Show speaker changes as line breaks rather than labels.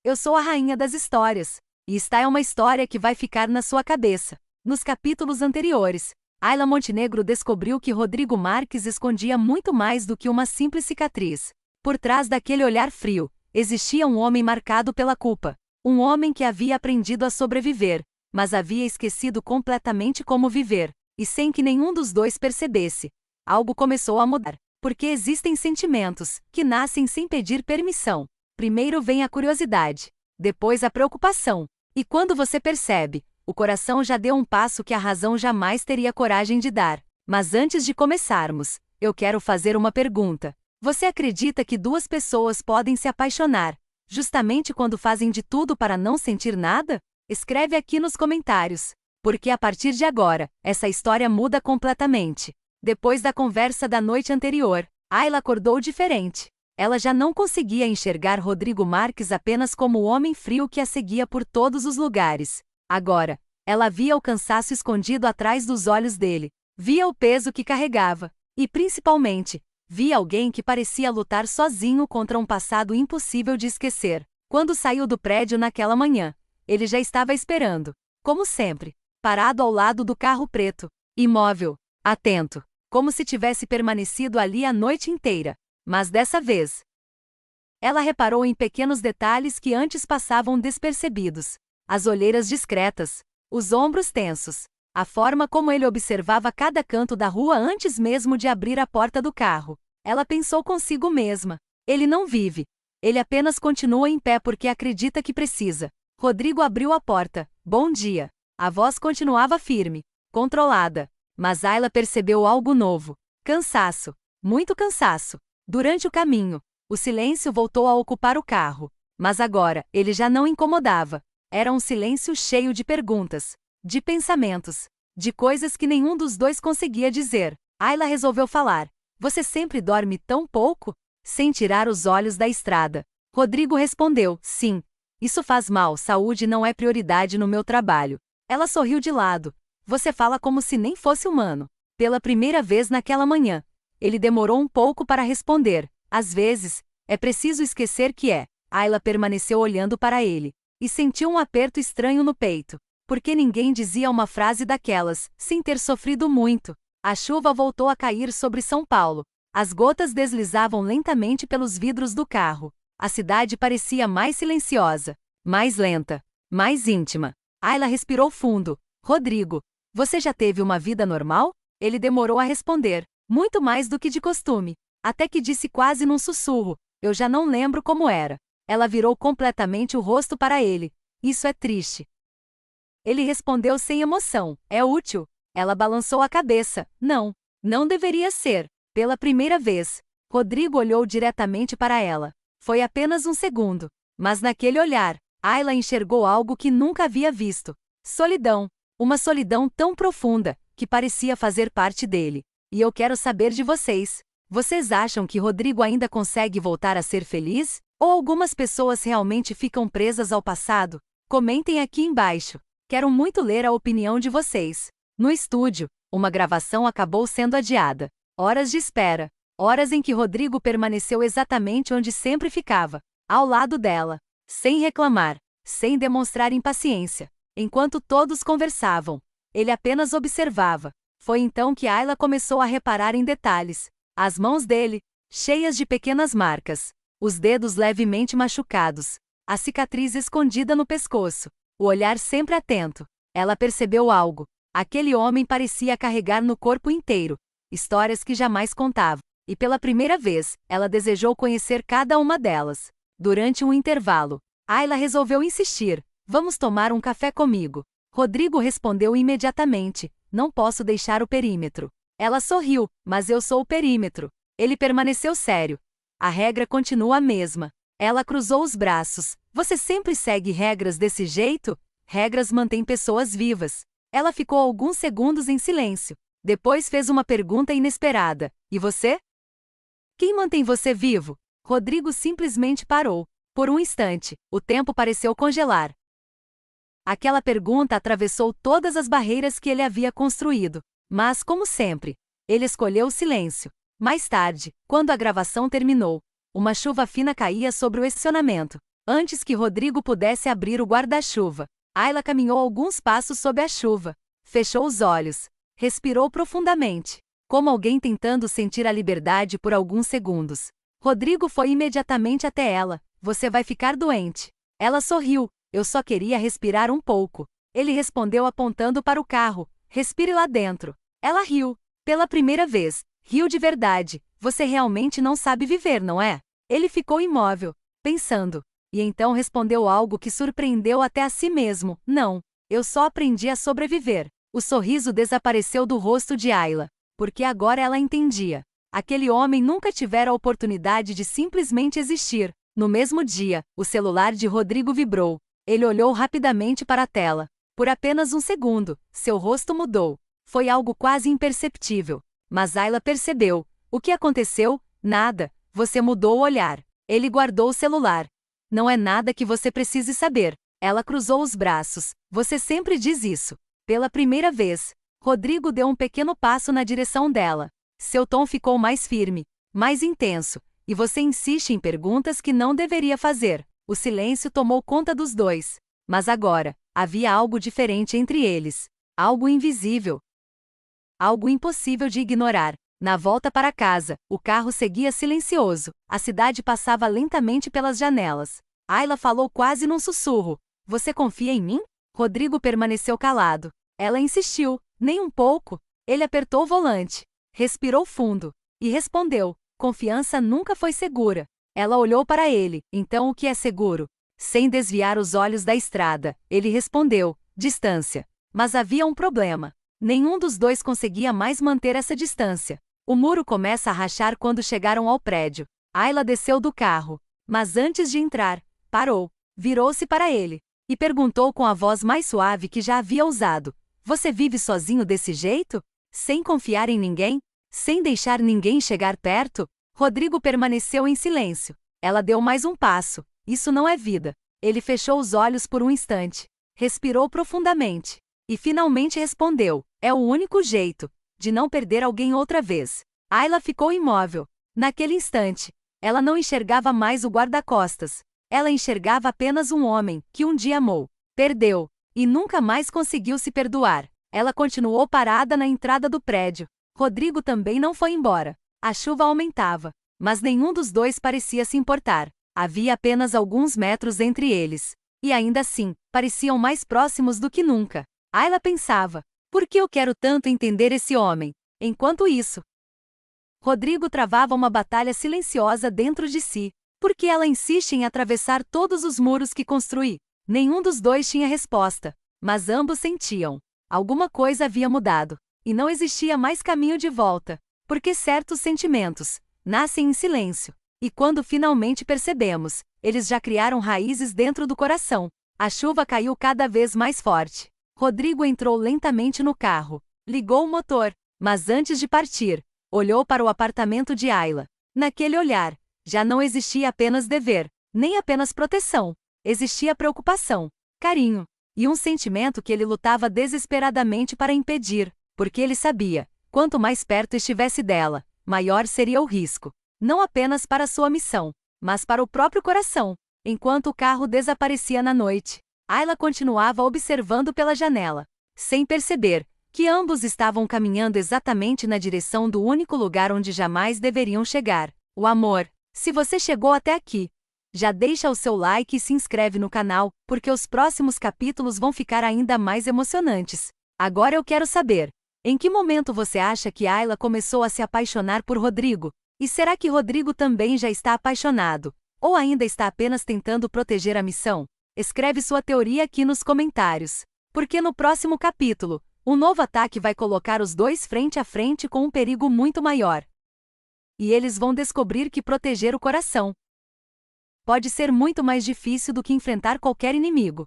Eu sou a rainha das histórias. E esta é uma história que vai ficar na sua cabeça. Nos capítulos anteriores, Ayla Montenegro descobriu que Rodrigo Marques escondia muito mais do que uma simples cicatriz. Por trás daquele olhar frio, existia um homem marcado pela culpa. Um homem que havia aprendido a sobreviver, mas havia esquecido completamente como viver. E sem que nenhum dos dois percebesse, algo começou a mudar. Porque existem sentimentos que nascem sem pedir permissão. Primeiro vem a curiosidade, depois a preocupação. E quando você percebe, o coração já deu um passo que a razão jamais teria coragem de dar. Mas antes de começarmos, eu quero fazer uma pergunta. Você acredita que duas pessoas podem se apaixonar, justamente quando fazem de tudo para não sentir nada? Escreve aqui nos comentários. Porque a partir de agora, essa história muda completamente. Depois da conversa da noite anterior, Ayla acordou diferente. Ela já não conseguia enxergar Rodrigo Marques apenas como o homem frio que a seguia por todos os lugares. Agora, ela via o cansaço escondido atrás dos olhos dele, via o peso que carregava, e principalmente, via alguém que parecia lutar sozinho contra um passado impossível de esquecer. Quando saiu do prédio naquela manhã, ele já estava esperando, como sempre, parado ao lado do carro preto, imóvel, atento, como se tivesse permanecido ali a noite inteira. Mas dessa vez, ela reparou em pequenos detalhes que antes passavam despercebidos. As olheiras discretas, os ombros tensos, a forma como ele observava cada canto da rua antes mesmo de abrir a porta do carro. Ela pensou consigo mesma. Ele não vive. Ele apenas continua em pé porque acredita que precisa. Rodrigo abriu a porta. Bom dia. A voz continuava firme, controlada. Mas Ayla percebeu algo novo. Cansaço. Muito cansaço. Durante o caminho, o silêncio voltou a ocupar o carro. Mas agora, ele já não incomodava. Era um silêncio cheio de perguntas, de pensamentos, de coisas que nenhum dos dois conseguia dizer. Ayla resolveu falar. Você sempre dorme tão pouco? Sem tirar os olhos da estrada. Rodrigo respondeu, sim. Isso faz mal, saúde não é prioridade no meu trabalho. Ela sorriu de lado. Você fala como se nem fosse humano. Pela primeira vez naquela manhã, ele demorou um pouco para responder. Às vezes, é preciso esquecer que é. Ayla permaneceu olhando para ele, e sentiu um aperto estranho no peito. Porque ninguém dizia uma frase daquelas, sem ter sofrido muito. A chuva voltou a cair sobre São Paulo. As gotas deslizavam lentamente pelos vidros do carro. A cidade parecia mais silenciosa, mais lenta, mais íntima. Ayla respirou fundo. Rodrigo, você já teve uma vida normal? Ele demorou a responder. Muito mais do que de costume. Até que disse quase num sussurro. Eu já não lembro como era. Ela virou completamente o rosto para ele. Isso é triste. Ele respondeu sem emoção. É útil. Ela balançou a cabeça. Não. Não deveria ser. Pela primeira vez, Rodrigo olhou diretamente para ela. Foi apenas um segundo. Mas naquele olhar, Ayla enxergou algo que nunca havia visto. Solidão. Uma solidão tão profunda, que parecia fazer parte dele. E eu quero saber de vocês. Vocês acham que Rodrigo ainda consegue voltar a ser feliz? Ou algumas pessoas realmente ficam presas ao passado? Comentem aqui embaixo. Quero muito ler a opinião de vocês. No estúdio, uma gravação acabou sendo adiada. Horas de espera. Horas em que Rodrigo permaneceu exatamente onde sempre ficava, ao lado dela, sem reclamar, sem demonstrar impaciência. Enquanto todos conversavam, ele apenas observava. Foi então que Ayla começou a reparar em detalhes. As mãos dele, cheias de pequenas marcas, os dedos levemente machucados, a cicatriz escondida no pescoço, o olhar sempre atento. Ela percebeu algo. Aquele homem parecia carregar no corpo inteiro histórias que jamais contava. E pela primeira vez, ela desejou conhecer cada uma delas. Durante um intervalo, Ayla resolveu insistir. Vamos tomar um café comigo. Rodrigo respondeu imediatamente. Não posso deixar o perímetro. Ela sorriu, mas eu sou o perímetro. Ele permaneceu sério. A regra continua a mesma. Ela cruzou os braços. Você sempre segue regras desse jeito? Regras mantêm pessoas vivas. Ela ficou alguns segundos em silêncio. Depois fez uma pergunta inesperada. E você? Quem mantém você vivo? Rodrigo simplesmente parou. Por um instante, o tempo pareceu congelar. Aquela pergunta atravessou todas as barreiras que ele havia construído. Mas, como sempre, ele escolheu o silêncio. Mais tarde, quando a gravação terminou, uma chuva fina caía sobre o estacionamento. Antes que Rodrigo pudesse abrir o guarda-chuva, Ayla caminhou alguns passos sob a chuva. Fechou os olhos. Respirou profundamente, como alguém tentando sentir a liberdade por alguns segundos. Rodrigo foi imediatamente até ela. Você vai ficar doente. Ela sorriu. Eu só queria respirar um pouco. Ele respondeu apontando para o carro. Respire lá dentro. Ela riu. Pela primeira vez. Riu de verdade. Você realmente não sabe viver, não é? Ele ficou imóvel, pensando. E então respondeu algo que surpreendeu até a si mesmo. Não. Eu só aprendi a sobreviver. O sorriso desapareceu do rosto de Ayla, porque agora ela entendia. Aquele homem nunca tivera a oportunidade de simplesmente existir. No mesmo dia, o celular de Rodrigo vibrou. Ele olhou rapidamente para a tela. Por apenas um segundo, seu rosto mudou. Foi algo quase imperceptível. Mas Ayla percebeu. O que aconteceu? Nada. Você mudou o olhar. Ele guardou o celular. Não é nada que você precise saber. Ela cruzou os braços. Você sempre diz isso. Pela primeira vez, Rodrigo deu um pequeno passo na direção dela. Seu tom ficou mais firme, mais intenso, e você insiste em perguntas que não deveria fazer. O silêncio tomou conta dos dois. Mas agora, havia algo diferente entre eles. Algo invisível. Algo impossível de ignorar. Na volta para casa, o carro seguia silencioso. A cidade passava lentamente pelas janelas. Ayla falou quase num sussurro. Você confia em mim? Rodrigo permaneceu calado. Ela insistiu. Nem um pouco. Ele apertou o volante. Respirou fundo. E respondeu. Confiança nunca foi segura. Ela olhou para ele. Então o que é seguro? Sem desviar os olhos da estrada, ele respondeu. Distância. Mas havia um problema. Nenhum dos dois conseguia mais manter essa distância. O muro começa a rachar quando chegaram ao prédio. Ayla desceu do carro. Mas antes de entrar, parou. Virou-se para ele. E perguntou com a voz mais suave que já havia usado. Você vive sozinho desse jeito? Sem confiar em ninguém? Sem deixar ninguém chegar perto? Rodrigo permaneceu em silêncio. Ela deu mais um passo. Isso não é vida. Ele fechou os olhos por um instante. Respirou profundamente. E finalmente respondeu. É o único jeito de não perder alguém outra vez. Ayla ficou imóvel. Naquele instante, ela não enxergava mais o guarda-costas. Ela enxergava apenas um homem que um dia amou, perdeu, e nunca mais conseguiu se perdoar. Ela continuou parada na entrada do prédio. Rodrigo também não foi embora. A chuva aumentava, mas nenhum dos dois parecia se importar. Havia apenas alguns metros entre eles. E ainda assim, pareciam mais próximos do que nunca. Ayla pensava, por que eu quero tanto entender esse homem? Enquanto isso, Rodrigo travava uma batalha silenciosa dentro de si. Por que ela insiste em atravessar todos os muros que construí? Nenhum dos dois tinha resposta, mas ambos sentiam. Alguma coisa havia mudado, e não existia mais caminho de volta, porque certos sentimentos nascem em silêncio, e quando finalmente percebemos, eles já criaram raízes dentro do coração. A chuva caiu cada vez mais forte. Rodrigo entrou lentamente no carro, ligou o motor, mas antes de partir, olhou para o apartamento de Ayla. Naquele olhar, já não existia apenas dever, nem apenas proteção. Existia preocupação, carinho, e um sentimento que ele lutava desesperadamente para impedir, porque ele sabia, quanto mais perto estivesse dela, maior seria o risco. Não apenas para sua missão, mas para o próprio coração. Enquanto o carro desaparecia na noite, Ayla continuava observando pela janela, sem perceber que ambos estavam caminhando exatamente na direção do único lugar onde jamais deveriam chegar, o amor. Se você chegou até aqui, já deixa o seu like e se inscreve no canal, porque os próximos capítulos vão ficar ainda mais emocionantes. Agora eu quero saber, em que momento você acha que Ayla começou a se apaixonar por Rodrigo? E será que Rodrigo também já está apaixonado? Ou ainda está apenas tentando proteger a missão? Escreve sua teoria aqui nos comentários. Porque no próximo capítulo, um novo ataque vai colocar os dois frente a frente com um perigo muito maior. E eles vão descobrir que proteger o coração pode ser muito mais difícil do que enfrentar qualquer inimigo.